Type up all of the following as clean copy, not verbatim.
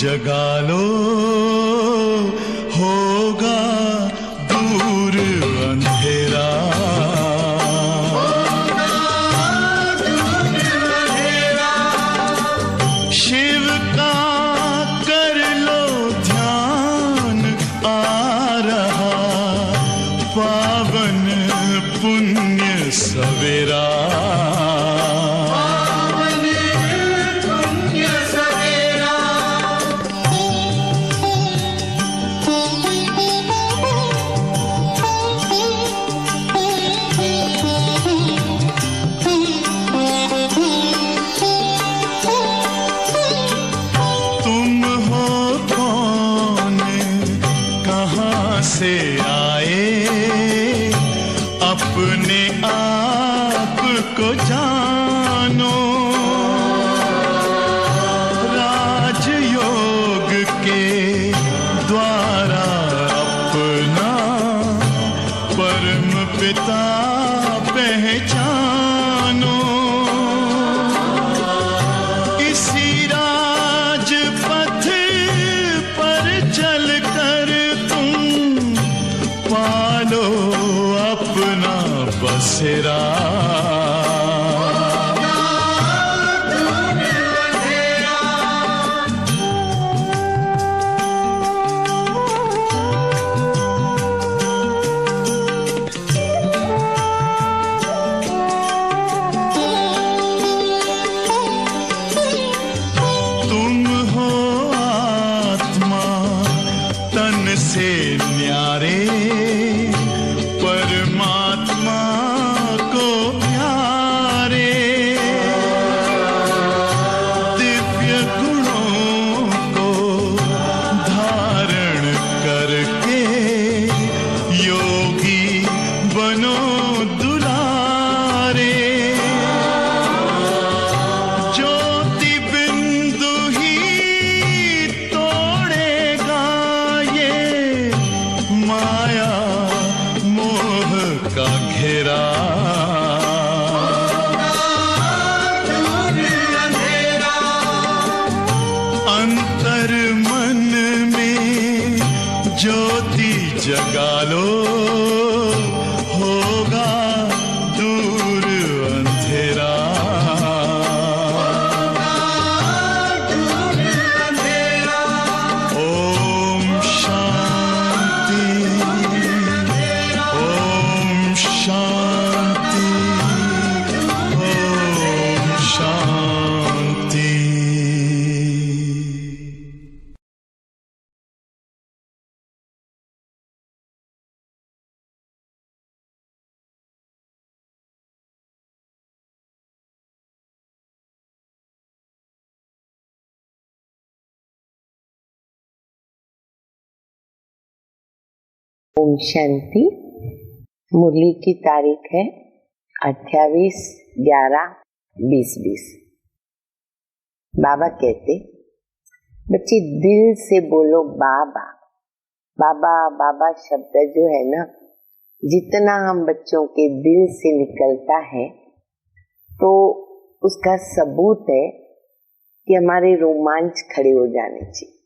जगा लो, होगा दूर अंधेरा। शिव का कर लो ध्यान, आ रहा पावन पुण्य सवेरा। से आए अपने आप को जानो, राजयोग के द्वारा अपना परम पिता पहचानो। इसी राजपथ पर चलकर पालो अपना बसेरा। तुम हो आत्मा तन से न्यारे, परमात्मा को प्यारे। दिव्य गुणों को धारण करके योगी बनो दुलारे। ज्योति बिंदु ही तोड़ेगा ये माया मोह का घेरा। अंतर मन में ज्योति जगा लो, होगा दूर अंधेरा। ओम शांति, ओम शांति, ओम शांति। ओम शांति। मुरली की तारीख है 28/11/2020। बाबा कहते, बच्चे दिल से बोलो बाबा। बाबा बाबा शब्द जो है ना, जितना हम बच्चों के दिल से निकलता है तो उसका सबूत है कि हमारे रोमांच खड़े हो जाने चाहिए।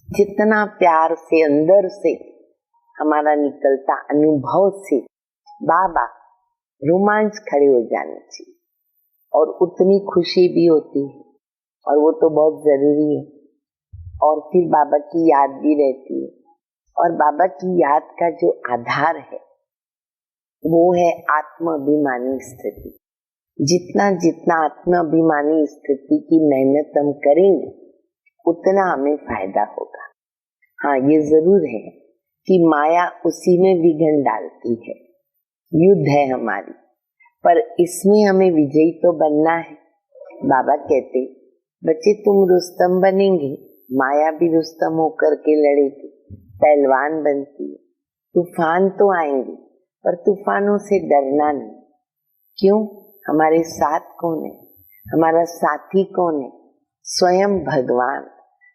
जितना प्यार से अंदर से हमारा निकलता अनुभव से बाबा, रोमांच खड़े हो जाने चाहिए। और उतनी खुशी भी होती है, और वो तो बहुत जरूरी है। और फिर बाबा की याद भी रहती है। और बाबा की याद का जो आधार है वो है आत्माभिमानी स्थिति। जितना जितना आत्माभिमानी स्थिति की मेहनत हम करेंगे उतना हमें फायदा होगा। हाँ, ये जरूर है कि माया उसी में विघ्न डालती है। युद्ध है हमारी, पर इसमें हमें विजयी तो बनना है। बाबा कहते, बच्चे तुम रुस्तम बनेंगे, माया भी रुस्तम होकर के लड़ेगी, पहलवान बनती है। तूफान तो आएंगे, पर तूफानों से डरना नहीं। क्यों? हमारे साथ कौन है? हमारा साथी कौन है? स्वयं भगवान,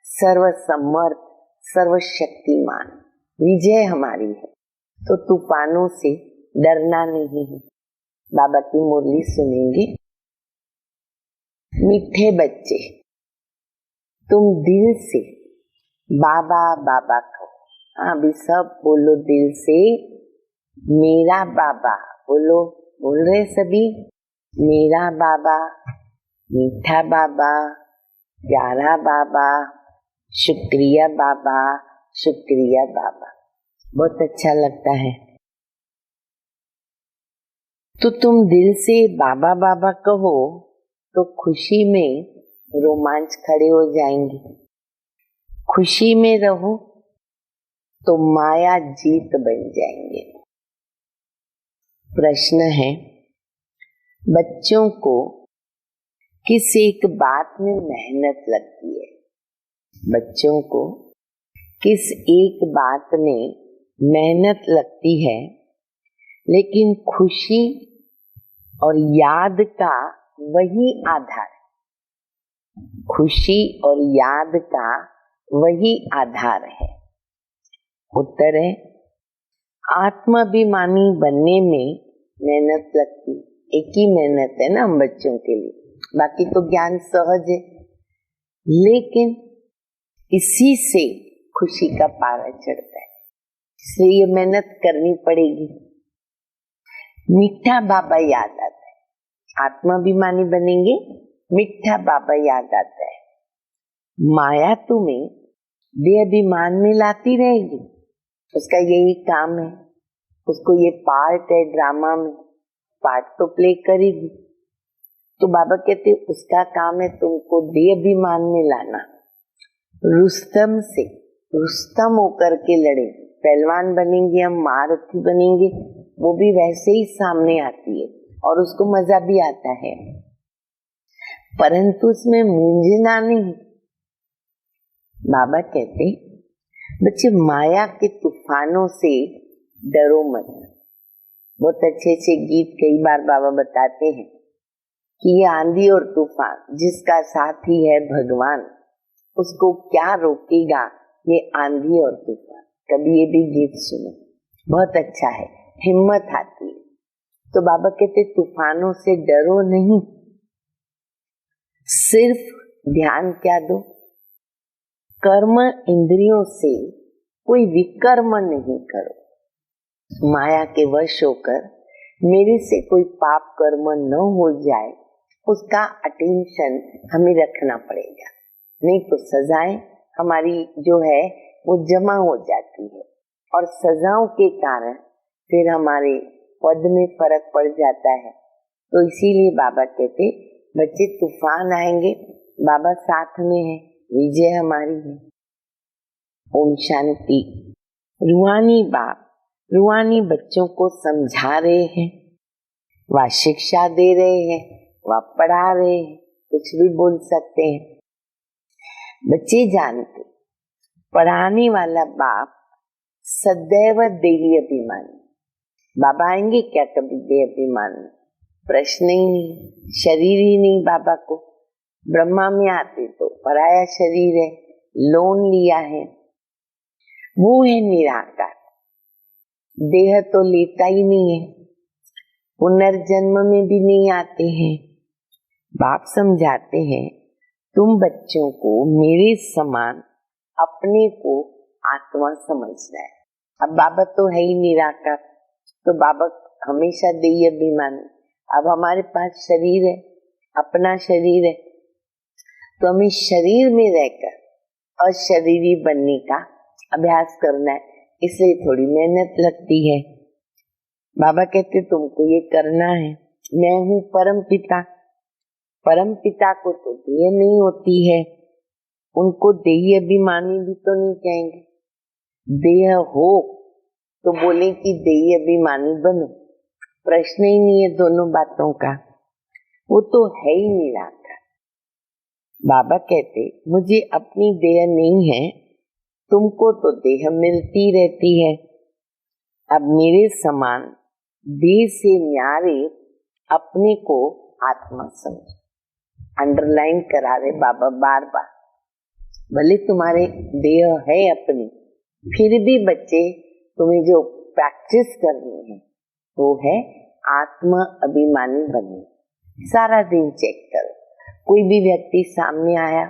सर्वसमर्थ, सर्वशक्तिमान। विजय हमारी है, तो तूफानों से डरना नहीं है। बाबा की मुरली सुनेंगे। मीठे बच्चे, तुम दिल से बाबा बाबा कहो। हाँ अभी सब बोलो दिल से, मेरा बाबा बोलो। बोल रहे सभी, मेरा बाबा, मीठा बाबा, प्यारा बाबा, शुक्रिया बाबा, शुक्रिया बाबा। बहुत अच्छा लगता है। तो तुम दिल से बाबा बाबा कहो तो खुशी में रोमांच खड़े हो जाएंगे। खुशी में रहो तो माया जीत बन जाएंगे। प्रश्न है, बच्चों को किस एक बात में मेहनत लगती है? बच्चों को किस एक बात में मेहनत लगती है, लेकिन खुशी और याद का वही आधार, खुशी और याद का वही आधार है। उत्तर है, आत्माभिमानी बनने में मेहनत लगती। एक ही मेहनत है ना हम बच्चों के लिए, बाकी तो ज्ञान सहज है, लेकिन इसी से खुशी का पारा चढ़ता है, इसलिए ये मेहनत करनी पड़ेगी। मीठा बाबा याद आता है, आत्माभिमानी बनेंगे, मीठा बाबा याद आता है। माया तुम्हें देहाभिमान में लाती रहेगी, उसका यही काम है, उसको ये पार्ट है ड्रामा में, पार्ट तो प्ले करेगी। तो बाबा कहते उसका काम है तुमको देहाभिमान में लाना। रुस्तम से रुस्तम होकर के लड़े, पहलवान बनेंगे हम, महारथी बनेंगे, वो भी वैसे ही सामने आती है और उसको मजा भी आता है, परंतु उसमें मूंझना नहीं। बाबा कहते बच्चे माया के तूफानों से डरो मत। बहुत अच्छे अच्छे गीत कई बार बाबा बताते हैं कि ये आंधी और तूफान जिसका साथी है भगवान, उसको क्या रोकेगा ये आंधी और तूफान। कभी ये भी गीत सुनो, बहुत अच्छा है, हिम्मत आती है। तो बाबा कहते तूफानों से डरो नहीं, सिर्फ ध्यान क्या दो, कर्म इंद्रियों से कोई विकर्म नहीं करो। माया के वश होकर मेरे से कोई पाप कर्म न हो जाए, उसका अटेंशन हमें रखना पड़ेगा, नहीं तो सजाएं हमारी जो है वो जमा हो जाती है और सजाओं के कारण फिर हमारे पद में फर्क पड़ जाता है। तो इसीलिए बाबा कहते बच्चे तूफान आएंगे, बाबा साथ में है, विजय हमारी है। ओम शांति। रूहानी बाप रूहानी बच्चों को समझा रहे हैं, वह शिक्षा दे रहे हैं, वह पढ़ा रहे हैं, कुछ भी बोल सकते हैं। बच्चे जानते पढ़ाने वाला बाप सदैव देही अभिमानी। बाबा आएंगे क्या कभी देह अभिमान? प्रश्न ही नहीं, शरीर ही नहीं बाबा को। ब्रह्मा में आते तो पराया शरीर है, लोन लिया है, वो है निराकार, देह तो लेता ही नहीं है, पुनर्जन्म में भी नहीं आते हैं। बाप समझाते हैं तुम बच्चों को मेरे समान अपने को आत्मा समझना है। अब बाबा तो है ही निराकार, तो बाबा हमेशा देही अभिमानी। अब हमारे पास शरीर है, अपना शरीर है, तो हमें शरीर में रहकर अशरीरी बनने का अभ्यास करना है, इसलिए थोड़ी मेहनत लगती है। बाबा कहते तुमको ये करना है। मैं हूँ परम पिता, परम पिता को तो देह नहीं होती है, उनको देही अभिमानी भी तो नहीं कहेंगे। देह हो तो बोले कि देही अभिमानी बनो, प्रश्न ही नहीं है दोनों बातों का, वो तो है ही निराकार। बाबा कहते मुझे अपनी देह नहीं है, तुमको तो देह मिलती रहती है। अब मेरे समान देह से न्यारे अपने को आत्मा समझो। अंडरलाइन करा रहे बाबा बार बार, भले तुम्हारे देह है अपनी, फिर भी बच्चे तुम्हें जो प्रैक्टिस करनी है वो है आत्मा अभिमानी बनने। सारा दिन चेक करो, कोई भी व्यक्ति सामने आया,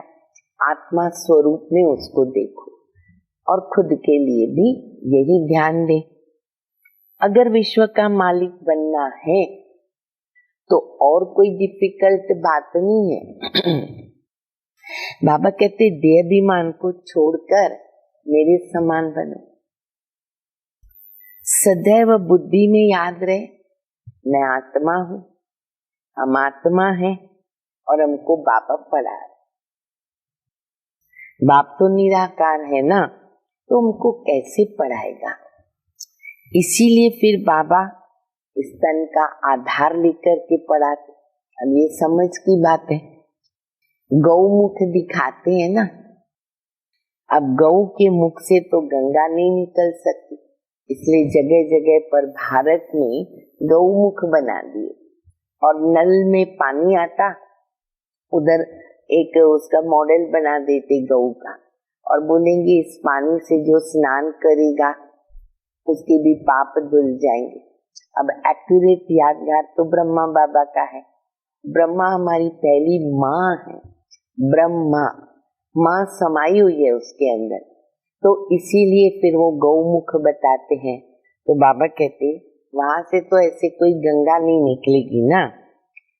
आत्मा स्वरूप में उसको देखो, और खुद के लिए भी यही ध्यान दें। अगर विश्व का मालिक बनना है तो और कोई डिफिकल्ट बात नहीं है। बाबा कहते देहाभिमान को छोड़कर मेरे समान बनो। सदैव बुद्धि में याद रहे मैं आत्मा हूँ, हम आत्मा है और हमको बाबा पढ़ा रहे। बाप तो निराकार है ना, तो हमको कैसे पढ़ाएगा। इसीलिए फिर बाबा इस तन का आधार लेकर के पढ़ाते। अब ये समझ की बात है, गौमुख दिखाते हैं ना। अब गौ के मुख से तो गंगा नहीं निकल सकती, इसलिए जगह जगह पर भारत में गौमुख बना दिए। और नल में पानी आता, उधर एक उसका मॉडल बना देते गौ का, और बोलेंगे इस पानी से जो स्नान करेगा उसके भी पाप धुल जाएंगे। अब एक्यूरेट यादगार तो ब्रह्मा बाबा का है। ब्रह्मा हमारी पहली माँ है, ब्रह्मा माँ समाई हुई है उसके अंदर, तो इसीलिए फिर वो गौमुख बताते हैं। तो बाबा कहते वहां से तो ऐसे कोई गंगा नहीं निकलेगी ना।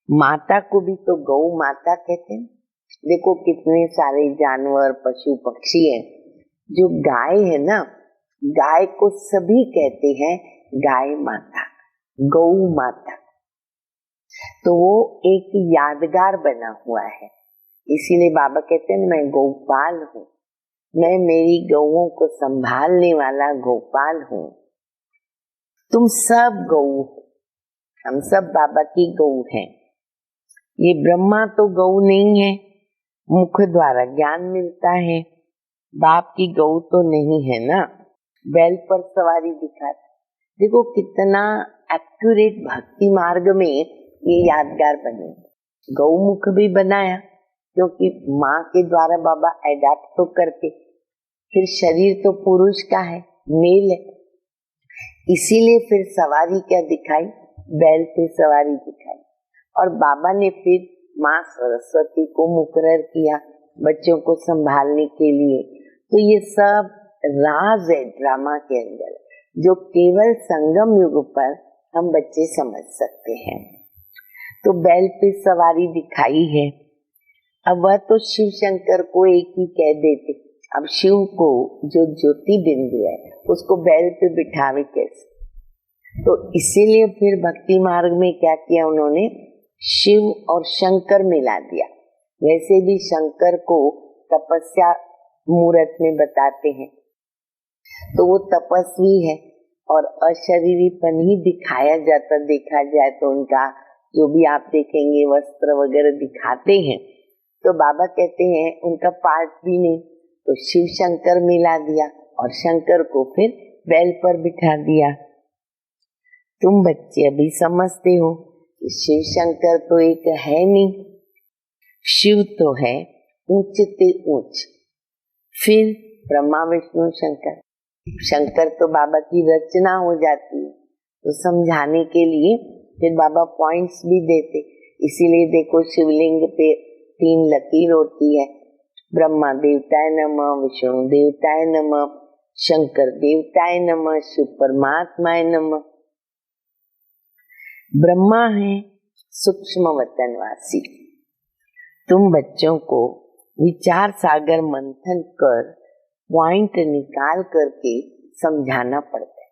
माता को भी तो गौ माता कहते हैं। देखो कितने सारे जानवर पशु पक्षी हैं। जो गाय है ना, गाय को सभी कहते हैं गाय माता, गौ माता। तो वो एक यादगार बना हुआ है। इसीलिए बाबा कहते हैं मैं गोपाल हूँ, मैं मेरी गौओं को संभालने वाला गोपाल हूँ। तुम सब गौ हो, हम सब बाबा की गौ हैं। ये ब्रह्मा तो गौ नहीं है, मुख द्वारा ज्ञान मिलता है। बाप की गौ तो नहीं है ना, बैल पर सवारी दिखाता। देखो कितना एक्यूरेट भक्ति मार्ग में ये यादगार बने। गौमुख भी बनाया क्योंकि माँ के द्वारा बाबा एडाप्ट तो करते। फिर शरीर तो पुरुष का है, मेल है, इसीलिए फिर सवारी क्या दिखाई, बैल पे सवारी दिखाई। और बाबा ने फिर माँ सरस्वती को मुकर्रर किया बच्चों को संभालने के लिए। तो ये सब राज है ड्रामा के अंदर, जो केवल संगम युग पर हम बच्चे समझ सकते हैं। तो बैल पे सवारी दिखाई है। अब वह तो शिव शंकर को एक ही कह देते, अब शिव को जो ज्योति बिंदु है उसको बैल पे बिठावे कैसे। तो इसीलिए फिर भक्ति मार्ग में क्या किया उन्होंने, शिव और शंकर मिला दिया। वैसे भी शंकर को तपस्या मूर्त में बताते हैं, तो वो तपस्वी है और अशरीरीपन ही दिखाया जाता। देखा जाए तो उनका जो भी आप देखेंगे वस्त्र वगैरह दिखाते हैं, तो बाबा कहते हैं उनका पार्ट भी नहीं। तो शिव शंकर मिला दिया और शंकर को फिर बैल पर बिठा दिया। तुम बच्चे अभी समझते हो कि शिव शंकर तो एक है नहीं, शिव तो है ऊंचते ऊंच, फिर ब्रह्मा विष्णु शंकर। शंकर तो बाबा की रचना हो जाती है, तो समझाने के लिए फिर बाबा पॉइंट्स भी देते। इसीलिए देखो शिवलिंग पे 3 लकीर होती है, ब्रह्मा देवताय नमः, विष्णु देवताय नमः, शंकर देवताय नमः, शिव परमात्माय नमः। ब्रह्मा है सूक्ष्म वतनवासी। तुम बच्चों को विचार सागर मंथन कर पॉइंट निकाल करके समझाना पड़ता है।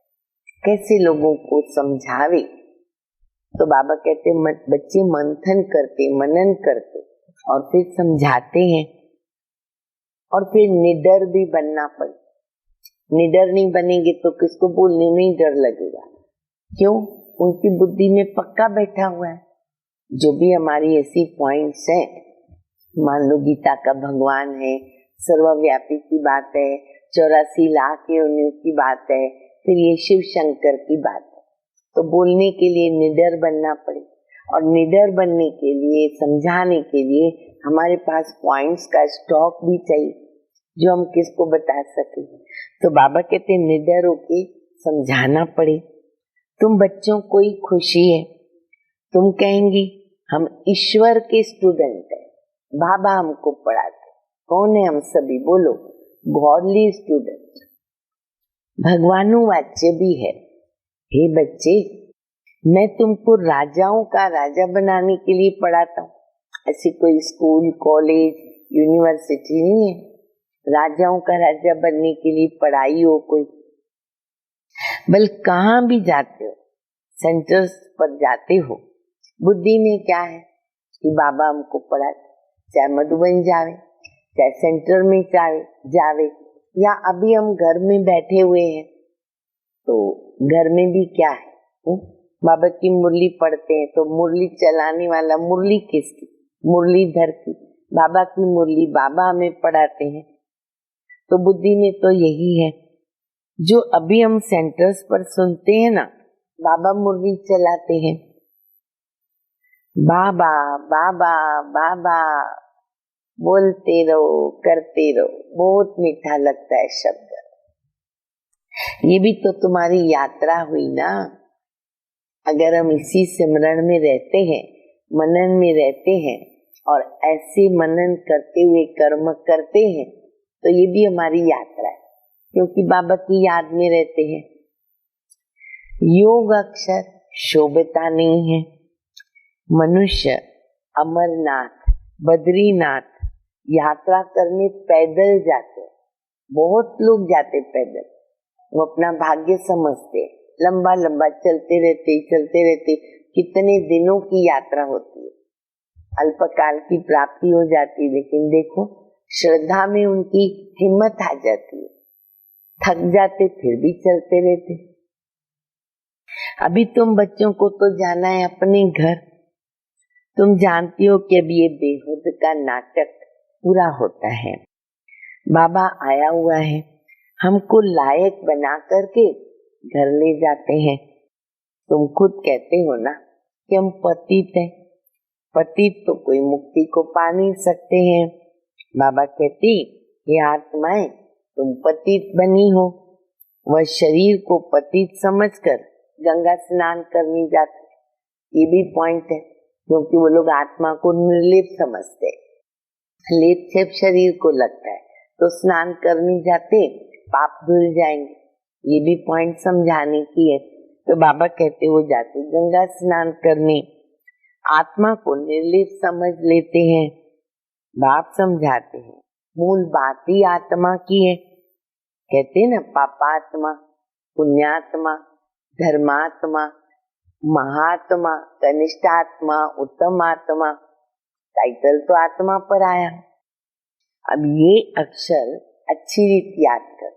कैसे लोगों को समझावे, तो बाबा कहते बच्चे मंथन करते, मनन करते और फिर समझाते हैं। और फिर निडर भी बनना पड़े। निडर नहीं बनेंगे तो किसको बोलने में ही डर लगेगा। क्यों? उनकी बुद्धि में पक्का बैठा हुआ है। जो भी हमारी ऐसी पॉइंट्स है, मान लो गीता का भगवान है, सर्वव्यापी की बात है, 84 लाख योनियों की बात है, फिर ये शिव शंकर की बात है, तो बोलने के लिए निडर बनना पड़े। और निडर बनने के लिए, समझाने के लिए हमारे पास पॉइंट्स का स्टॉक भी चाहिए जो हम किसको बता सके। तो बाबा कहते निडर होके समझाना पड़े। तुम बच्चों को ही खुशी है, तुम कहेंगी हम ईश्वर के स्टूडेंट हैं, बाबा हमको पढ़ाते। कौन है हम सभी? बोलो। गॉडली स्टूडेंट, भगवानुवाच्य भी है। हे बच्चे, मैं तुमको राजाओं का राजा बनाने के लिए पढ़ाता हूँ। ऐसी कोई स्कूल, कॉलेज, यूनिवर्सिटी नहीं है राजाओं का राजा बनने के लिए पढ़ाई हो कोई। बल कहाँ भी जाते हो, सेंटर्स पर जाते हो, बुद्धि में क्या है कि बाबा हमको पढ़ाए, चाहे मधुबन जावे, चाहे सेंटर में जावे, या अभी हम घर में बैठे हुए हैं तो घर में भी क्या है, बाबा की मुरली पढ़ते हैं तो मुरली चलाने वाला, मुरली किसकी, मुरलीधर की, बाबा की मुरली बाबा हमें पढ़ाते हैं। तो बुद्धि में तो यही है। जो अभी हम सेंटर्स पर सुनते हैं ना, बाबा मुरली चलाते हैं, बाबा बाबा बाबा बोलते रहो, करते रहो, बहुत मीठा लगता है शब्द। ये भी तो तुम्हारी यात्रा हुई ना। अगर हम इसी सिमरण में रहते हैं, मनन में रहते हैं और ऐसे मनन करते हुए कर्म करते हैं तो ये भी हमारी यात्रा है, क्योंकि बाबा की याद में रहते हैं। योग अक्षर शोभता नहीं है। मनुष्य अमरनाथ, बद्रीनाथ यात्रा करने पैदल जाते, बहुत लोग जाते पैदल, वो अपना भाग्य समझते, लंबा लंबा चलते रहते, कितने दिनों की यात्रा होती है, अल्पकाल की प्राप्ति हो जाती है। लेकिन देखो, श्रद्धा में उनकी हिम्मत आ जाती है, थक जाते फिर भी चलते रहते। अभी तुम बच्चों को तो जाना है अपने घर, तुम जानती हो कि अभी ये बेहूद का नाटक पूरा होता है। बाबा आया हुआ है, हमको लायक बना करके घर ले जाते हैं। तुम खुद कहते हो ना कि हम पतित हैं, पतित तो कोई मुक्ति को पा नहीं सकते हैं। बाबा कहती, ये आत्माएं तुम पतित बनी हो। वह शरीर को पतित समझकर गंगा स्नान करने जाते, ये भी पॉइंट है, क्योंकि वो लोग आत्मा को निर्लेप समझते, लेप छेप शरीर को लगता है, तो स्नान करने जाते पाप धुल जाएंगे, ये भी पॉइंट समझाने की है। तो बाबा कहते वो जाते गंगा स्नान करने, आत्मा को निर्लेप समझ लेते हैं। बाप समझाते हैं मूल बात ही आत्मा की है। कहते ना, पापात्मा, पुण्यात्मा, धर्मात्मा, महात्मा, कनिष्ठात्मा, उत्तम आत्मा, टाइटल तो आत्मा पर आया। अब ये अक्षर अच्छी रीत याद कर,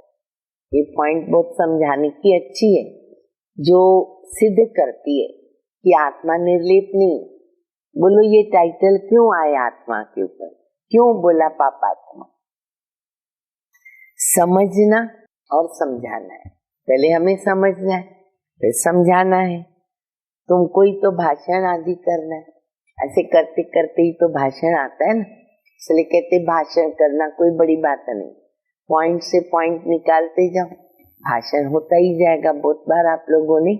ये पॉइंट बहुत समझाने की अच्छी है, जो सिद्ध करती है कि आत्मा निर्लेप नहीं। बोलो ये टाइटल क्यों आया आत्मा के ऊपर, क्यों बोला पापात्मा? समझना और समझाना है। पहले हमें समझना है, फिर समझाना है। तुमको ही तो भाषण आदि करना है, ऐसे करते करते ही तो भाषण आता है ना, इसलिए कहते भाषण करना कोई बड़ी बात नहीं, पॉइंट से पॉइंट निकालते जाओ, भाषण होता ही जाएगा। बहुत बार आप लोगों ने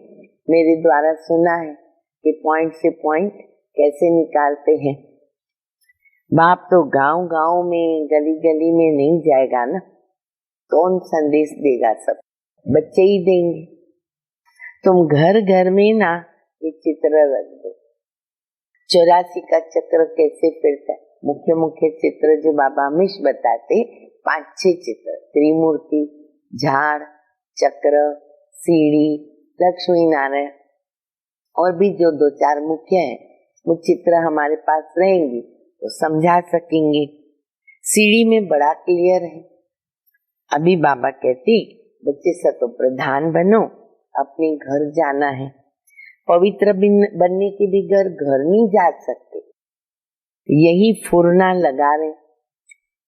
मेरे द्वारा सुना है कि पॉइंट से पॉइंट कैसे निकालते हैं। बाप तो गांव गांव में, गली गली में नहीं जाएगा ना, कौन संदेश देगा? सब बच्चे ही देंगे। तुम घर घर में ना ये चित्र रख दो, 84 का चक्र कैसे फिरता है, मुख्य मुख्य चित्र जो बाबा हमेश बताते, 5-6 चित्र, त्रिमूर्ति, झाड़, चक्र, सीढ़ी, लक्ष्मी नारायण, और भी जो 2-4 मुख्य हैं, वो चित्र हमारे पास रहेंगे तो समझा सकेंगे। सीढ़ी में बड़ा क्लियर है। अभी बाबा कहती बच्चे सतो प्रधान बनो, अपने घर जाना है। पवित्र बनने के बगैर घर नहीं जा सकते, यही फुरना लगा रहे।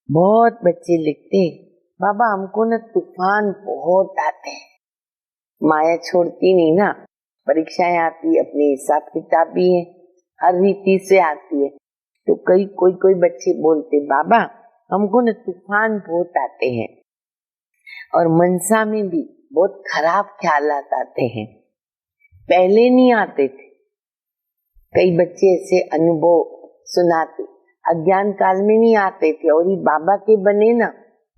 बहुत बच्चे लिखते, बाबा हमको ना तूफान बहुत आते हैं, माया छोड़ती नहीं ना, परीक्षाएं आती, अपने हिसाब किताब भी है, हर रीति से आती है। तो कोई बच्चे बोलते, बाबा हमको ना तूफान बहुत आते हैं, और मनसा में भी बहुत खराब ख्यालात आते हैं, पहले नहीं आते थे। कई बच्चे ऐसे अनुभव सुनाते, अज्ञान काल में नहीं आते थे, और ये बाबा के बने ना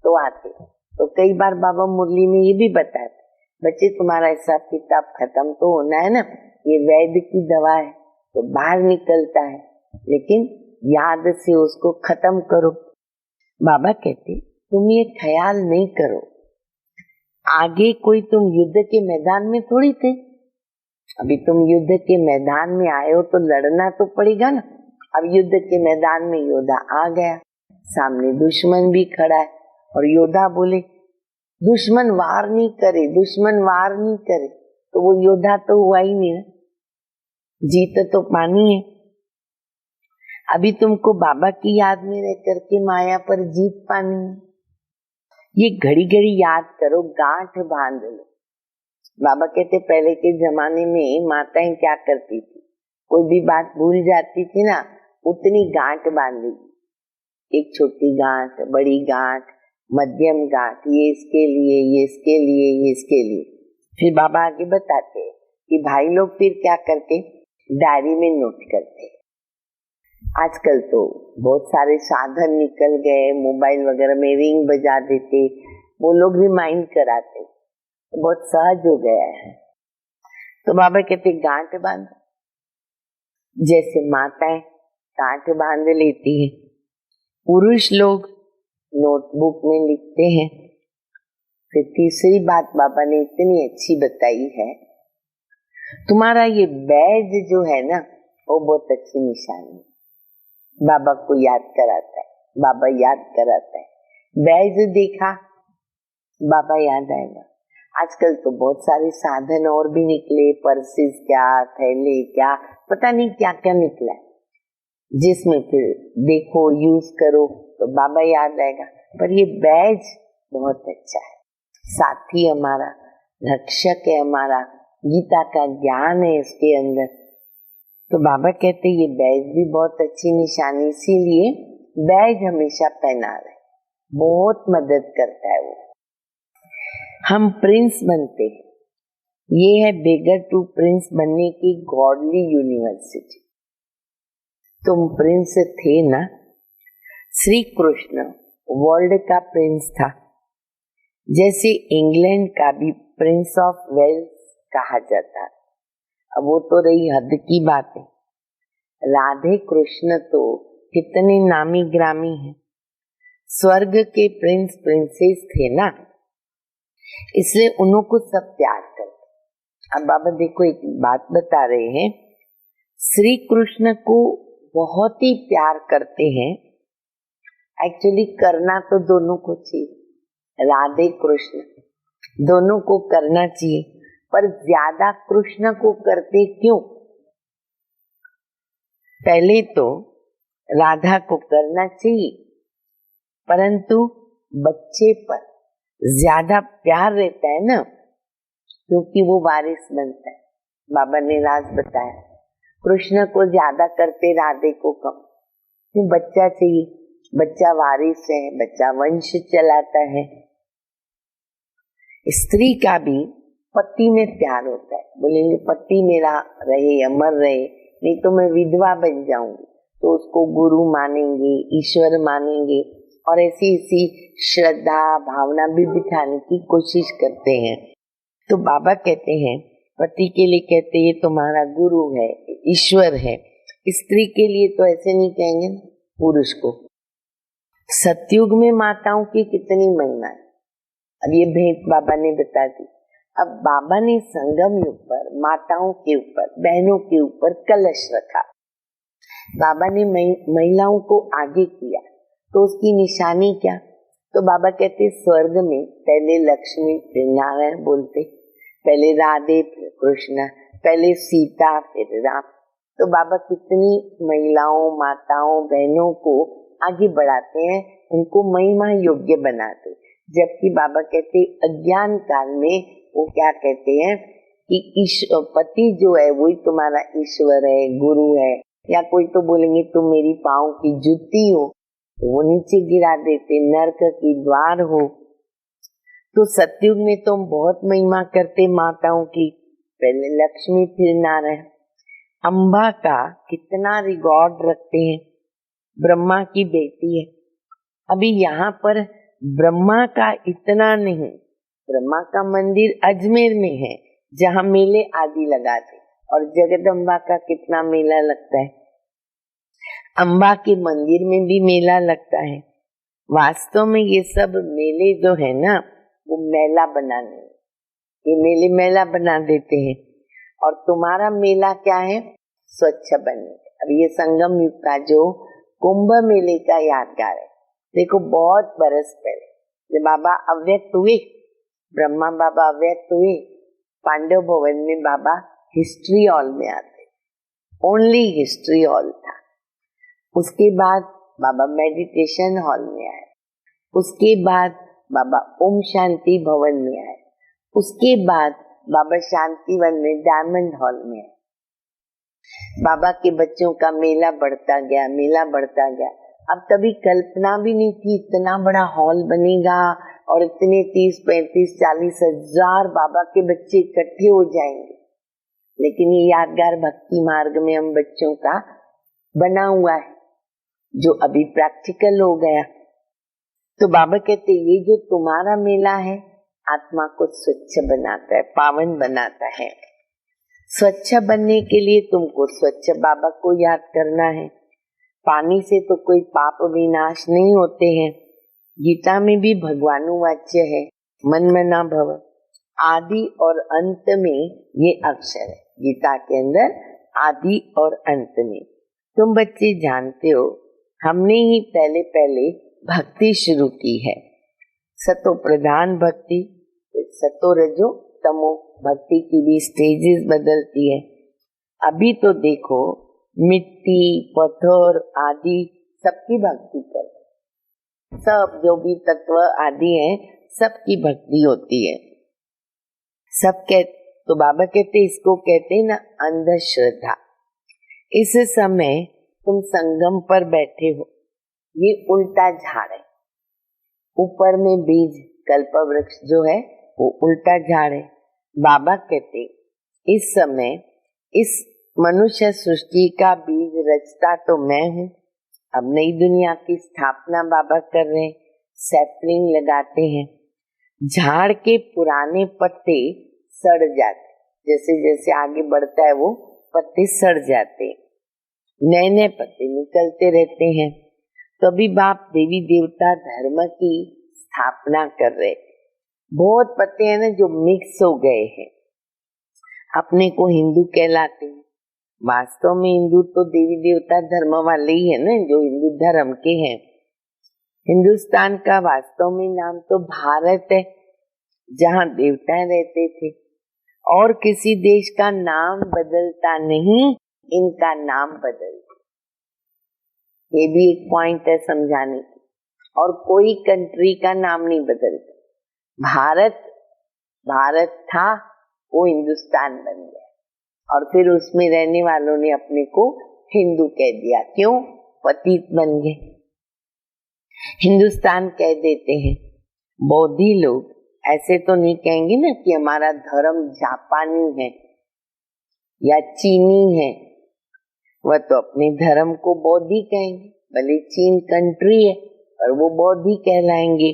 तो आते। तो कई बार बाबा मुरली में ये भी बताते, बच्चे तुम्हारा हिसाब किताब खत्म तो होना है ना, ये वैद्य की दवा है तो बाहर निकलता है, लेकिन याद से उसको खत्म करो। बाबा कहते तुम ये ख्याल नहीं करो, आगे कोई तुम युद्ध के मैदान में थोड़ी थे, अभी तुम युद्ध के मैदान में आए हो तो लड़ना तो पड़ेगा ना। अब युद्ध के मैदान में योद्धा आ गया, सामने दुश्मन भी खड़ा है और योद्धा बोले दुश्मन वार नहीं करे, दुश्मन वार नहीं करे, तो वो योद्धा तो हुआ ही नहीं ना, जीत तो पानी है। अभी तुमको बाबा की याद में रह करके माया पर जीत पानी है। ये घड़ी घड़ी याद करो, गांठ बांध लो। बाबा कहते पहले के जमाने में माताएं क्या करती थी, कोई भी बात भूल जाती थी ना, उतनी गांठ बांध ली, एक छोटी गांठ, बड़ी गांठ, मध्यम गांठ, ये इसके लिए, ये इसके लिए, ये इसके लिए। फिर बाबा आगे बताते हैं कि भाई लोग फिर क्या करते, डायरी में नोट करते। आजकल तो बहुत सारे साधन निकल गए, मोबाइल वगैरह में रिंग बजा देते, वो लोग रिमाइंड कराते, बहुत सहज हो गया है। तो बाबा कहते गांठ बांध, जैसे माताएं गांठ बांध लेती है, पुरुष लोग नोटबुक में लिखते हैं। फिर तीसरी बात बाबा ने इतनी अच्छी बताई है, तुम्हारा ये बैज जो है ना, वो बहुत अच्छी निशानी, बाबा को याद कराता है, बाबा याद कराता है। बैज देखा बाबा याद आएगा। आजकल तो बहुत सारे साधन और भी निकले, पर्सेस क्या, थैले क्या, पता नहीं क्या क्या निकला है, जिसमें फिर देखो यूज करो तो बाबा याद आएगा। पर ये बैज बहुत अच्छा है, साथी हमारा, रक्षक है हमारा, गीता का ज्ञान है इसके अंदर। तो बाबा कहते ये बैज भी बहुत अच्छी निशानी, इसीलिए बैज हमेशा पहना रहे, बहुत मदद करता है वो। हम प्रिंस बनते हैं, ये है बेगर टू प्रिंस बनने की गॉडली यूनिवर्सिटी। तुम प्रिंस थे ना, श्री कृष्ण वर्ल्ड का प्रिंस था, जैसे इंग्लैंड का भी प्रिंस ऑफ वेल्स कहा जाता। अब वो तो रही हद की बात है, राधे कृष्ण तो कितने नामी ग्रामी हैं, स्वर्ग के प्रिंस प्रिंसेस थे ना, इसलिए उनको सब प्यार करते। अब बाबा देखो एक बात बता रहे हैं, श्री कृष्ण को बहुत ही प्यार करते हैं। एक्चुअली करना तो दोनों को चाहिए, राधे कृष्ण दोनों को करना चाहिए, पर ज्यादा कृष्ण को करते क्यों? पहले तो राधा को करना चाहिए, परंतु बच्चे पर ज्यादा प्यार रहता है ना, क्योंकि वो वारिस बनता है। बाबा ने राज बताया, कृष्ण को ज्यादा करते, राधे को कम। क्यों? बच्चा चाहिए, बच्चा वारिस है, बच्चा वंश चलाता है। स्त्री का भी पति में प्यार होता है, बोलेंगे पति मेरा रहे, अमर रहे, नहीं तो मैं विधवा बन जाऊंगी, तो उसको गुरु मानेंगे, ईश्वर मानेंगे, और ऐसी ऐसी श्रद्धा भावना भी बिठाने की कोशिश करते हैं। तो बाबा कहते हैं पति के लिए कहते ये तुम्हारा गुरु है, ईश्वर है। स्त्री के लिए तो ऐसे नहीं कहेंगे, पुरुष को। सतयुग में माताओं की कितनी महिमा है, अब ये भेंट बाबा ने बता दी। अब बाबा ने संगम युग पर माताओं के ऊपर, बहनों के ऊपर कलश रखा। बाबा ने महिलाओं को आगे किया, तो उसकी निशानी क्या? तो बाबा कहते स्वर्ग में पहले लक्ष्मी फिर नारायण बोलते, पहले राधे फिर कृष्ण, पहले सीता फिर राम। तो बाबा कितनी महिलाओं, माताओं, बहनों को आगे बढ़ाते हैं, उनको महिमा योग्य बनाते। जबकि बाबा कहते अज्ञान काल में वो क्या कहते हैं कि पति जो है वही तुम्हारा ईश्वर है, गुरु है, या कोई तो बोलेंगे तुम मेरी पाँव की जूती हो, तो वो नीचे गिरा देते, नरक की द्वार हो। तो सतयुग में तुम बहुत महिमा करते माताओं की, पहले लक्ष्मी फिर नारायण। अम्बा का कितना रिकॉर्ड रखते हैं, ब्रह्मा की बेटी है। अभी यहाँ पर ब्रह्मा का इतना नहीं, ब्रह्मा का मंदिर अजमेर में है जहाँ मेले आदि लगाते, और जगदम्बा का कितना मेला लगता है, अम्बा के मंदिर में भी मेला लगता है। वास्तव में ये सब मेले जो है ना, वो मेला बनाने, ये मेले मेला बना देते हैं। और तुम्हारा मेला क्या है? स्वच्छ बनने। अब ये संगम युग का जो कुंभ मेले का यादगार है। देखो बहुत बरस पहले जब बाबा अव्यक्त हुए, ब्रह्मा बाबा अव्यक्त हुए, पांडव भवन में बाबा हिस्ट्री हॉल में आते, ओनली हिस्ट्री हॉल था। उसके बाद बाबा मेडिटेशन हॉल में आए, उसके बाद बाबा ओम शांति भवन में आए, उसके बाद बाबा शांतिवन में डायमंड हॉल में आए। बाबा के बच्चों का मेला बढ़ता गया, मेला बढ़ता गया। अब कभी कल्पना भी नहीं थी इतना बड़ा हॉल बनेगा और इतने 30, 35, 40 हजार बाबा के बच्चे इकट्ठे हो जाएंगे। लेकिन ये यादगार भक्ति मार्ग में हम बच्चों का बना हुआ है, जो अभी प्रैक्टिकल हो गया। तो बाबा कहते ये जो तुम्हारा मेला है आत्मा को स्वच्छ बनाता है, पावन बनाता है। स्वच्छ बनने के लिए तुमको स्वच्छ बाबा को याद करना है। पानी से तो कोई पाप विनाश नहीं होते हैं। गीता में भी भगवानुवाच्य है, मन मना भव। आदि और अंत में ये अक्षर है गीता के अंदर, आदि और अंत में। तुम बच्चे जानते हो हमने ही पहले पहले भक्ति शुरू की है, सतो प्रधान भक्ति, सतो रजो तमो भक्ति की भी स्टेजेस बदलती है। अभी तो देखो मिट्टी पत्थर आदि सबकी भक्ति कर, सब जो भी तत्व आदि हैं सबकी भक्ति होती है। सब तो बाबा कहते इसको कहते हैं ना अंधश्रद्धा। इस समय तुम संगम पर बैठे हो, ये उल्टा झाड़ है, ऊपर में बीज कल्प वृक्ष जो है वो उल्टा झाड़ है। बाबा कहते इस समय इस मनुष्य सृष्टि का बीज रचता तो मैं हूँ। अब नई दुनिया की स्थापना बाबा कर रहे हैं, सैपलिंग लगाते हैं। झाड़ के पुराने पत्ते सड़ जाते, जैसे जैसे आगे बढ़ता है वो पत्ते सड़ जाते, नए नए पत्ते निकलते रहते हैं। तो अभी बाप देवी देवता धर्म की स्थापना कर रहे। बहुत पत्ते हैं ना जो मिक्स हो गए हैं, अपने को हिंदू कहलाते हैं। वास्तव में हिंदू तो देवी देवता धर्म वाले ही है ना, जो हिंदू धर्म के हैं। हिंदुस्तान का वास्तव में नाम तो भारत है, जहाँ देवता रहते थे। और किसी देश का नाम बदलता नहीं, इनका नाम बदलता। ये भी एक पॉइंट है समझाने की। और कोई कंट्री का नाम नहीं बदलता। भारत भारत था, वो हिंदुस्तान बन गया, और फिर उसमें रहने वालों ने अपने को हिंदू कह दिया। क्यों? पतित बन गए, हिंदुस्तान कह देते हैं। बौद्धि लोग ऐसे तो नहीं कहेंगे ना कि हमारा धर्म जापानी है या चीनी है, वह तो अपने धर्म को बौद्धि कहेंगे, भले चीन कंट्री है पर वो बौद्धि कहलाएंगे।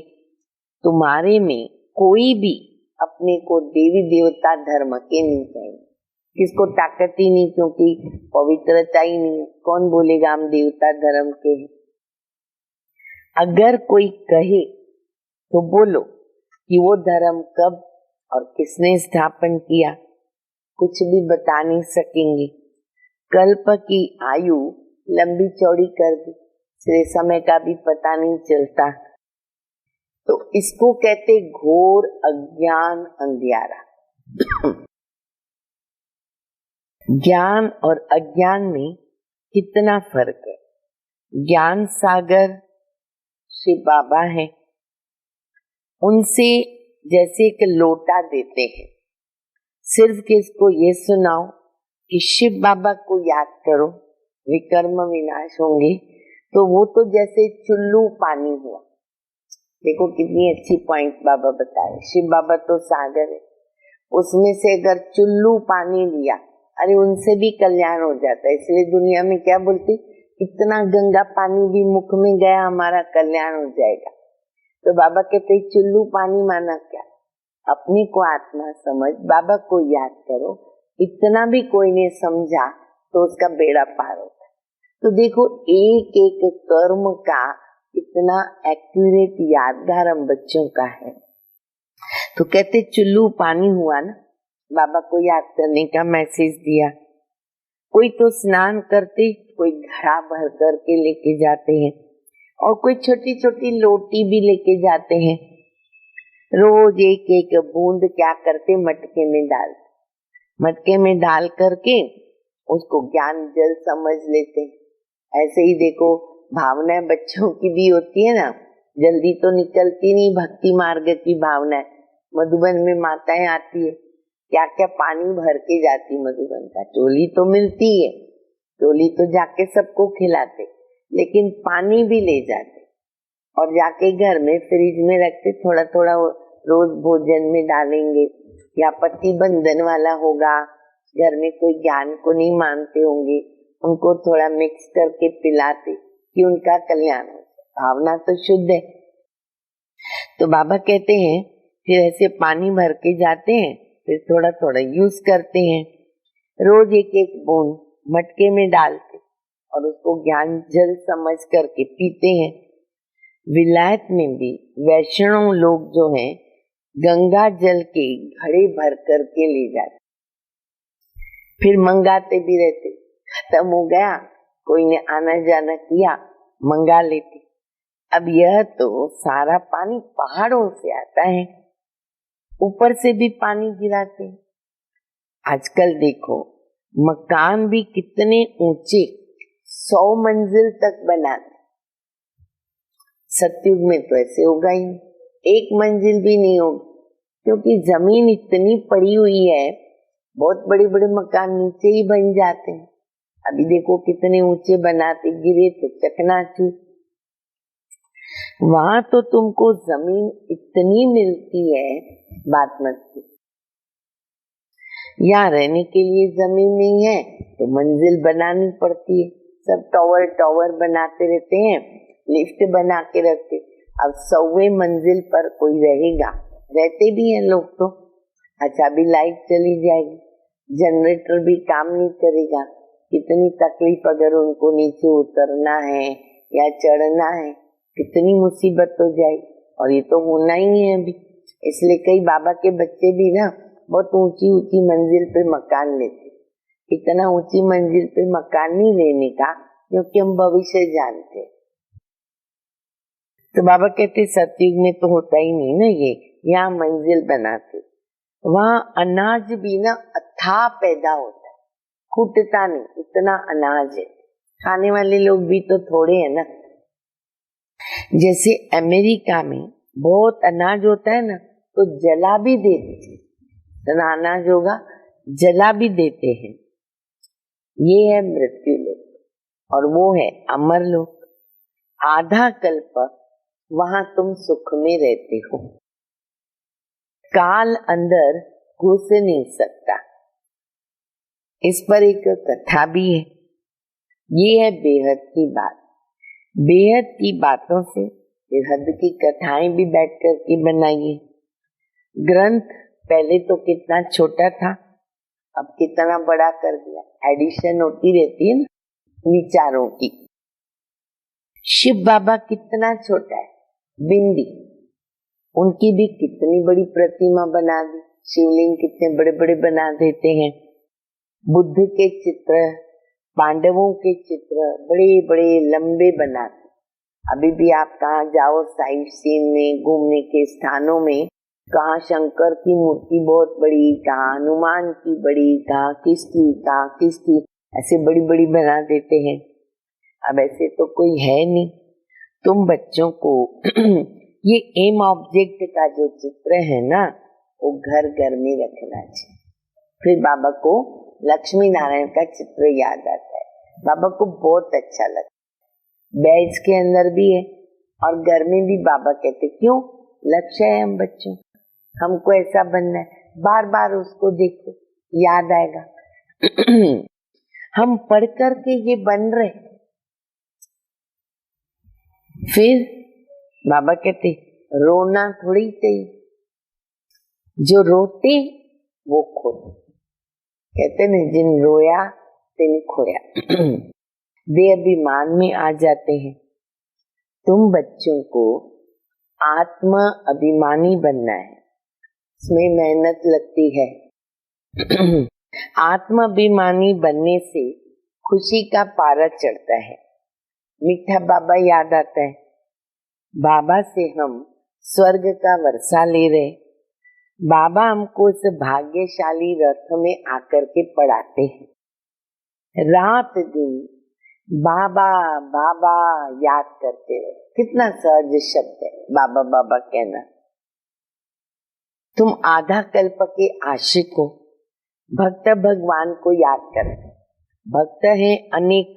तुम्हारे में कोई भी अपने को देवी देवता धर्म के नहीं कहेंगे, किसको ताकत ही नहीं, क्योंकि पवित्रता ही नहीं। कौन बोलेगा हम देवता धर्म के हैं? अगर कोई कहे तो बोलो कि वो धर्म कब और किसने स्थापन किया, कुछ भी बता नहीं सकेंगे। कल्प की आयु लंबी चौड़ी कर दी, सिरे समय का भी पता नहीं चलता। तो इसको कहते घोर अज्ञान अंधियारा। ज्ञान और अज्ञान में कितना फर्क है। ज्ञान सागर श्री बाबा है, उनसे जैसे एक लोटा देते हैं, सिर्फ किसको ये सुनाओ कि शिव बाबा को याद करो, विकर्म विनाश होंगे, तो वो तो जैसे चुल्लू पानी हुआ। देखो कितनी अच्छी पॉइंट बाबा बताए। शिव बाबा तो सागर है, उसमें से अगर चुल्लू पानी लिया, अरे उनसे भी कल्याण हो जाता है। इसलिए दुनिया में क्या बोलती, इतना गंगा पानी भी मुख में गया हमारा कल्याण हो जाएगा। तो बाबा कहते चुल्लू पानी माना क्या, अपने को आत्मा समझ, बाबा को याद करो, इतना भी कोई ने समझा तो उसका बेड़ा पार होता है। तो देखो एक एक कर्म का इतना एक्यूरेट यादगार हम बच्चों का है। तो कहते चुल्लू पानी हुआ ना, बाबा को याद करने का मैसेज दिया। कोई तो स्नान करते, कोई घड़ा भर करके लेके जाते हैं और कोई छोटी छोटी लोटी भी लेके जाते हैं। रोज एक एक बूंद क्या करते, मटके में डालते, मटके में डाल करके उसको ज्ञान जल समझ लेते। ऐसे ही देखो भावनाएं बच्चों की भी होती है ना, जल्दी तो निकलती नहीं भक्ति मार्ग की भावनाएं। मधुबन में माताएं आती है, क्या क्या पानी भर के जाती मधुबन का, टोली तो मिलती है, टोली तो जाके सबको खिलाते, लेकिन पानी भी ले जाते और जाके घर में फ्रिज में रखते, थोड़ा थोड़ा रोज भोजन में डालेंगे। या पति बंधन वाला होगा, घर में कोई ज्ञान को नहीं मानते होंगे, उनको थोड़ा मिक्स करके पिलाते कि उनका कल्याण हो। भावना तो शुद्ध है। तो बाबा कहते हैं फिर ऐसे पानी भर के जाते हैं, फिर थोड़ा थोड़ा यूज करते हैं, रोज एक एक बूंद मटके में डालते और उसको ज्ञान जल समझ करके पीते हैं। विलायत में भी वैष्णव लोग जो हैं गंगा जल के घड़े भर करके ले जाते, फिर मंगाते भी रहते, खत्म हो गया कोई ने आना जाना किया मंगा लेते। अब यह तो सारा पानी पहाड़ों से आता है, ऊपर से भी पानी गिराते। आजकल देखो मकान भी कितने ऊंचे 100 मंजिल तक बनाते। सतयुग में तो ऐसे होगा ही, 1 मंजिल भी नहीं होगी, क्योंकि जमीन इतनी पड़ी हुई है, बहुत बड़े बड़े मकान नीचे ही बन जाते हैं। अभी देखो कितने ऊंचे बनाते, गिरे तो चकनाचूर। वहां तो तुमको जमीन इतनी मिलती है, बात मत पूछो। यहाँ रहने के लिए जमीन नहीं है तो मंजिल बनानी पड़ती है, सब टॉवर टॉवर बनाते रहते हैं, लिफ्ट बना के रखते। अब 100वें मंजिल पर कोई रहेगा, रहते भी हैं लोग तो, अच्छा भी लाइट चली जाएगी, जनरेटर भी काम नहीं करेगा, कितनी तकलीफ अगर उनको नीचे उतरना है या चढ़ना है, कितनी मुसीबत हो जाएगी। और ये तो होना ही है अभी, इसलिए कई बाबा के बच्चे भी ना बहुत ऊंची ऊंची मंजिल पे मकान लेते। इतना ऊंची मंजिल पे मकान नहीं लेने का, क्योंकि हम भविष्य जानते हैं। तो बाबा कहते सतयुग में तो होता ही नहीं ना ये, यहाँ मंजिल बनाते, वहाँ अनाज भी ना अथाह पैदा होता है, फूटता नहीं, इतना अनाज है। खाने वाले लोग भी तो थोड़े है ना। जैसे अमेरिका में बहुत अनाज होता है ना, तो जला भी देते हैं, इतना अनाज होगा जला भी देते हैं। ये है मृत्यु लोक और वो है अमर लोक। आधा कल्प वहां तुम सुख में रहते हो, काल अंदर घुस नहीं सकता। इस पर एक कथा भी है, ये है बेहद की बात। बेहद की बातों से बेहद की कथाएं भी बैठ कर के बनाइए। ग्रंथ पहले तो कितना छोटा था, अब कितना बड़ा कर दिया, एडिशन होती रहती है ना विचारों की। शिव बाबा कितना छोटा है, बिंदी, उनकी भी कितनी बड़ी प्रतिमा बना दी, शिवलिंग कितने बड़े बड़े बना देते हैं। बुद्ध के चित्र, पांडवों के चित्र बड़े बड़े लंबे बनाते। अभी भी आप कहाँ जाओ साइट सीन में, घूमने के स्थानों में, कहाँ शंकर की मूर्ति बहुत बड़ी, कहाँ हनुमान की बड़ी, कहाँ किसकी ऐसे बड़ी बड़ी बना देते हैं। अब ऐसे तो कोई है नहीं। तुम बच्चों को ये एम ऑब्जेक्ट का जो चित्र है ना, वो घर घर में रखना चाहिए। फिर बाबा को लक्ष्मी नारायण का चित्र याद आता है, बाबा को बहुत अच्छा लगता है। बैच के अंदर भी है और घर में भी बाबा कहते, क्यों लक्ष्य है हम बच्चों, हमको ऐसा बनना है, बार बार उसको देखो याद आएगा। हम पढ़ कर के ये बन रहे। फिर बाबा कहते रोना थोड़ी चाहिए, जो रोते वो खोते। कहते न जिन रोया तिन खोया। वे अभिमान में आ जाते हैं। तुम बच्चों को आत्म अभिमानी बनना है, इसमें मेहनत लगती है। आत्म अभिमानी बनने से खुशी का पारा चढ़ता है। मीठा बाबा याद आता है। बाबा से हम स्वर्ग का वर्षा ले रहे। बाबा हमको इस भाग्यशाली रथ में आकर के पढ़ाते हैं। रात दिन बाबा बाबा याद करते रहे। कितना सहज शब्द है बाबा बाबा कहना। तुम आधा कल्प के आशिक हो, भक्त भगवान को याद करें। भक्त है अनेक,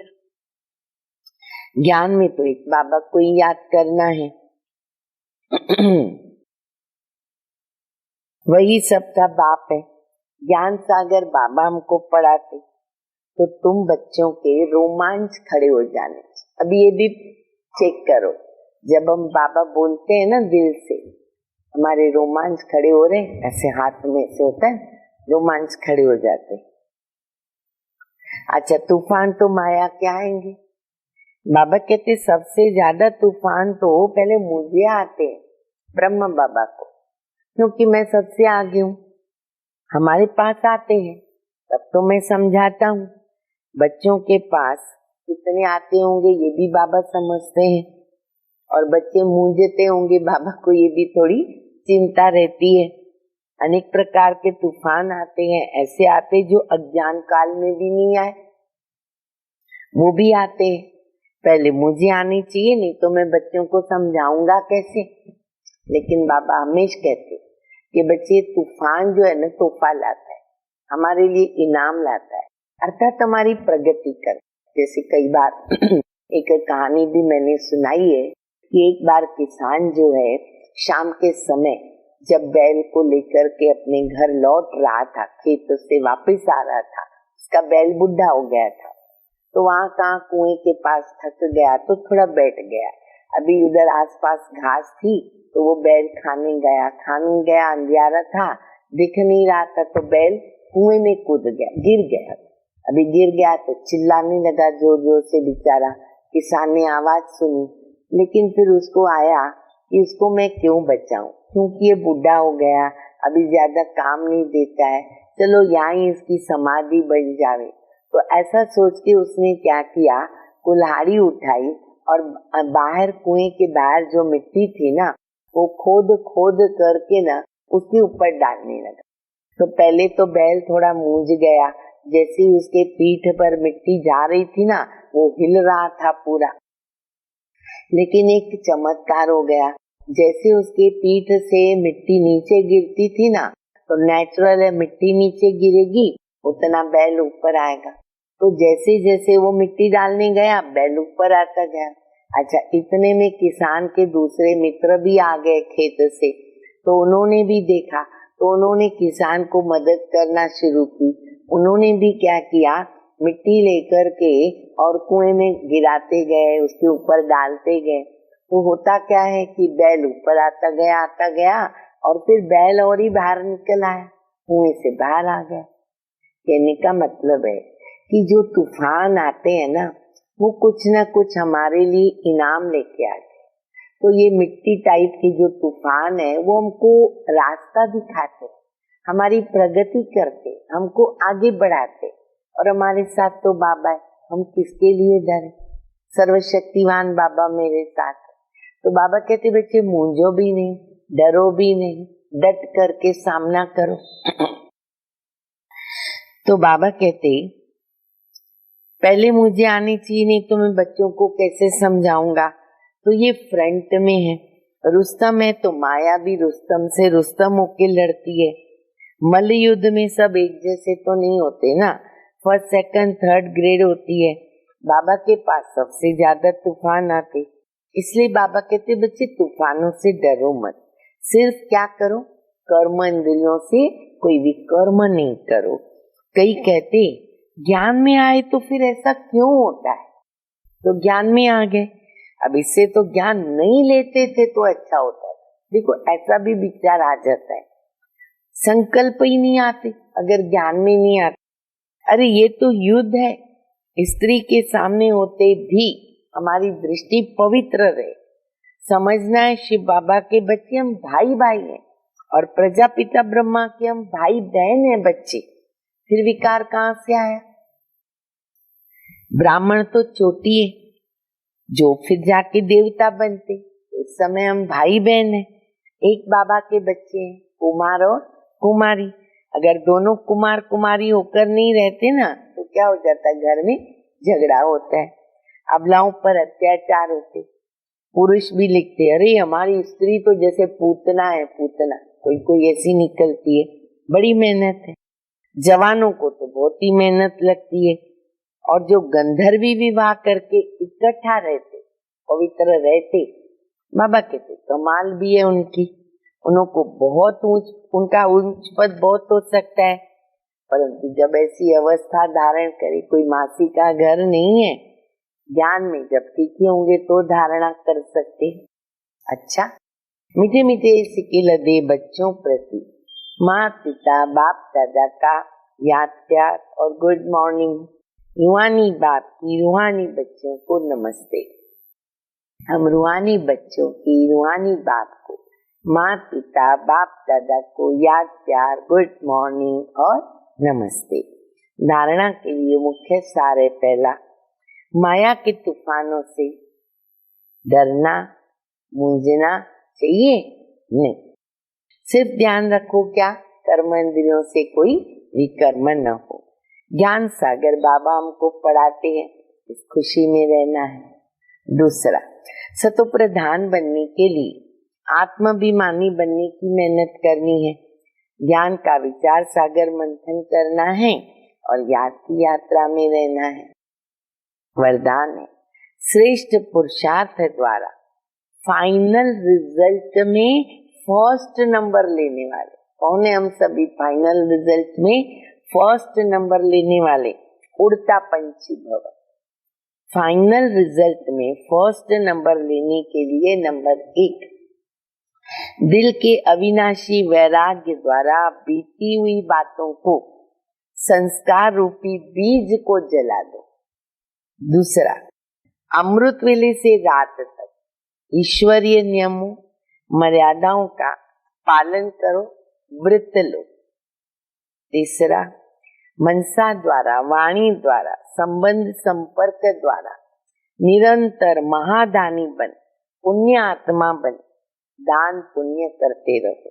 ज्ञान में तो एक बाबा को ही याद करना है। वही सबका बाप है। ज्ञान सागर बाबा हमको पढ़ाते, तो तुम बच्चों के रोमांच खड़े हो जाने। अब ये भी चेक करो, जब हम बाबा बोलते हैं ना दिल से, हमारे रोमांच खड़े हो रहे, ऐसे हाथ में से होता है, रोमांच खड़े हो जाते। अच्छा, तूफान तो माया क्या आएंगे। बाबा कहते सबसे ज्यादा तूफान तो पहले मुझे आते हैं, ब्रह्म बाबा को, क्योंकि मैं सबसे आगे हूँ। हमारे पास आते हैं तब तो मैं समझाता हूँ। बच्चों के पास कितने आते होंगे ये भी बाबा समझते हैं, और बच्चे मूंझते होंगे, बाबा को ये भी थोड़ी चिंता रहती है। अनेक प्रकार के तूफान आते हैं, ऐसे आते जो अज्ञान काल में भी नहीं आए, वो भी आते हैं। पहले मुझे आनी चाहिए, नहीं तो मैं बच्चों को समझाऊंगा कैसे। लेकिन बाबा हमेशा कहते कि बच्चे तूफान जो है ना तोहफा लाता है, हमारे लिए इनाम लाता है, अर्थात हमारी प्रगति कर। जैसे कई बार एक कहानी भी मैंने सुनाई है कि एक बार किसान जो है शाम के समय जब बैल को लेकर के अपने घर लौट रहा था, खेत से वापस आ रहा था, उसका बैल बुढ़ा हो गया था, तो वहाँ कहाँ कुएं के पास थक गया तो थोड़ा बैठ गया। अभी उधर आसपास घास थी तो वो बैल खाने गया, अंधियारा था, दिख नहीं रहा था, तो बैल कुएं में कूद गया, गिर गया। अभी गिर गया तो चिल्लाने लगा जोर जोर से बेचारा। किसान ने आवाज सुनी, लेकिन फिर उसको आया कि इसको मैं क्यों बचाऊं, क्योंकि ये बूढ़ा हो गया, अभी ज्यादा काम नहीं देता है, चलो यहाँ ही इसकी समाधि बन जावे। तो ऐसा सोच के उसने क्या किया, कुल्हाड़ी उठाई और बाहर कुएं के बाहर जो मिट्टी थी ना, वो खोद खोद करके ना उसके ऊपर डालने लगा। तो पहले तो बैल थोड़ा मूंझ गया, जैसे ही उसके पीठ पर मिट्टी जा रही थी ना, वो हिल रहा था पूरा। लेकिन एक चमत्कार हो गया, जैसे उसके पीठ से मिट्टी नीचे गिरती थी ना, तो नेचुरल है मिट्टी नीचे गिरेगी उतना बैल ऊपर आएगा। तो जैसे जैसे वो मिट्टी डालने गया, बैल ऊपर आता गया। अच्छा, इतने में किसान के दूसरे मित्र भी आ गए खेत से, तो उन्होंने भी देखा, तो उन्होंने किसान को मदद करना शुरू की। उन्होंने भी क्या किया, मिट्टी लेकर के और कुएं में गिराते गए, उसके ऊपर डालते गए। तो होता क्या है कि बैल ऊपर आता गया और फिर बैल और ही बाहर निकल आया, कुएं से बाहर आ गया। कहने का मतलब है कि जो तूफान आते हैं ना, वो कुछ न कुछ हमारे लिए इनाम लेके आते। तो ये मिट्टी टाइप की जो तूफान है, वो हमको रास्ता दिखाते, हमारी प्रगति करते, हमको आगे बढ़ाते। और हमारे साथ तो बाबा है, हम किसके लिए डरे, सर्वशक्तिवान बाबा मेरे साथ। तो बाबा कहते बच्चे मूंझो भी नहीं, डरो भी नहीं, डट करके सामना करो। तो बाबा कहते पहले मुझे आनी चाहिए, नहीं तो मैं बच्चों को कैसे समझाऊंगा। तो ये फ्रंट में है। रुस्तम है तो माया भी रुस्तम से रुस्तम होके लड़ती है। मल्ल युद्ध में सब एक जैसे तो नहीं होते ना, फर्स्ट सेकंड थर्ड ग्रेड होती है। बाबा के पास सबसे ज्यादा तूफान आते, इसलिए बाबा कहते बच्चे तूफानों से डरो मत, सिर्फ क्या करो, कर्म इंद्रियों से कोई भी कर्म नहीं करो। कई कहते ज्ञान में आए तो फिर ऐसा क्यों होता है, तो ज्ञान में आ गए। अब इससे तो ज्ञान नहीं लेते थे तो अच्छा होता है, देखो ऐसा भी विचार आ जाता है, संकल्प ही नहीं आते अगर ज्ञान में नहीं आते। अरे ये तो युद्ध है, स्त्री के सामने होते भी हमारी दृष्टि पवित्र रहे। समझना है शिव बाबा के बच्चे हम भाई भाई हैं और प्रजापिता ब्रह्मा के हम भाई बहन हैं बच्चे। फिर विकार कहाँ से आया? ब्राह्मण तो चोटी है जो फिर जाके देवता बनते, उस समय हम भाई बहन हैं, एक बाबा के बच्चे हैं, कुमार और कुमारी। अगर दोनों कुमार कुमारी होकर नहीं रहते ना तो क्या हो जाता है, घर में झगड़ा होता है, अबलाओं पर अत्याचार होते। पुरुष भी लिखते अरे हमारी स्त्री तो जैसे पूतना है, पूतना कोई कोई ऐसी निकलती है, बड़ी मेहनत है। जवानों को तो बहुत ही मेहनत लगती है। और जो गंधर्वी विवाह करके इकट्ठा रहते, पवित्र रहते, बाबा कहते कमाल भी है उनकी, उनको बहुत उनका उच्च पद बहुत हो सकता है, परंतु जब ऐसी अवस्था धारण करे, कोई मासी का घर नहीं है, ज्ञान में जब सीखे होंगे तो धारणा कर सकते। अच्छा, मीठे मीठे सिक्के लदे बच्चों प्रति माँ पिता बाप दादा का याद प्यार और गुड मॉर्निंग। रूहानी बाप की रूहानी बच्चों को नमस्ते। हम रूहानी बच्चों की रूहानी बाप को, माँ पिता बाप दादा को याद प्यार गुड मॉर्निंग और नमस्ते। धारणा के लिए मुख्य सार है, पहला, माया के तूफानों से डरना मूंझना चाहिए नहीं। सिर्फ ध्यान रखो क्या कर्म इंद्रियों से कोई विकर्म न हो। ज्ञान सागर बाबा हमको पढ़ाते हैं, इस खुशी में रहना है। दूसरा, सतो प्रधान बनने के लिए आत्माभिमानी बनने की मेहनत करनी है। ज्ञान का विचार सागर मंथन करना है और याद की यात्रा में रहना है। वरदान है, श्रेष्ठ पुरुषार्थ द्वारा फाइनल रिजल्ट में फर्स्ट नंबर लेने वाले कौन है? हम सभी फाइनल रिजल्ट में फर्स्ट नंबर लेने वाले उड़ता पंछी भव। फाइनल रिजल्ट में फर्स्ट नंबर लेने के लिए नंबर 1, दिल के अविनाशी वैराग्य द्वारा बीती हुई बातों को, संस्कार रूपी बीज को जला दो। दूसरा, अमृत वेले से रात तक ईश्वरीय नियमों मर्यादाओं का पालन करो, व्रत लो। तीसरा, मनसा द्वारा वाणी द्वारा संबंध संपर्क द्वारा निरंतर महादानी बन, पुण्य आत्मा बन, दान पुण्य करते रहो।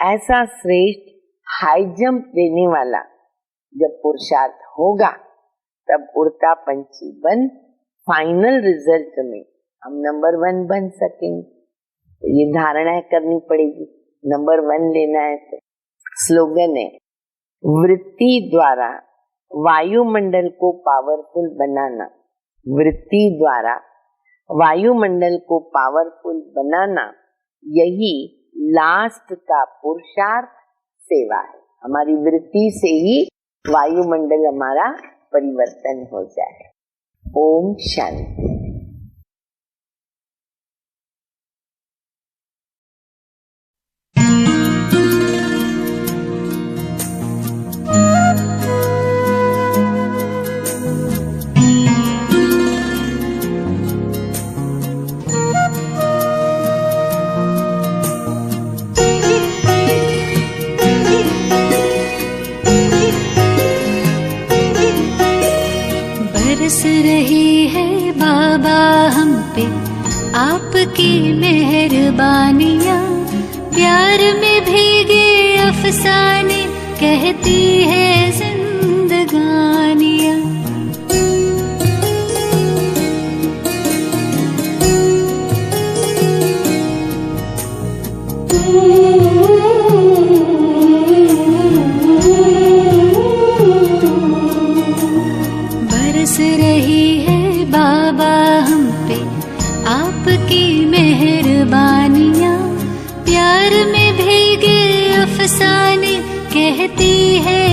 ऐसा श्रेष्ठ हाई जंप देने वाला जब पुरुषार्थ होगा तब उड़ता पंछी बन फाइनल रिजल्ट में हम नंबर 1 बन सकेंगे। तो ये धारणा करनी पड़ेगी, नंबर 1 लेना है। तो स्लोगन है, वृत्ति द्वारा वायुमंडल को पावरफुल बनाना। वृत्ति द्वारा वायुमंडल को पावरफुल बनाना, यही लास्ट का पुरुषार्थ सेवा है। हमारी वृत्ति से ही वायुमंडल हमारा परिवर्तन हो जाए। ओम शांति। बरस रही है बाबा हम पे आपकी मेहरबानियाँ, प्यार में भीगे अफसाने कहती है जिंदगानियाँ। बरस रही है बाबा हम पे आपकी मेहरबानियाँ, प्यार में भीगे अफसाने कहती है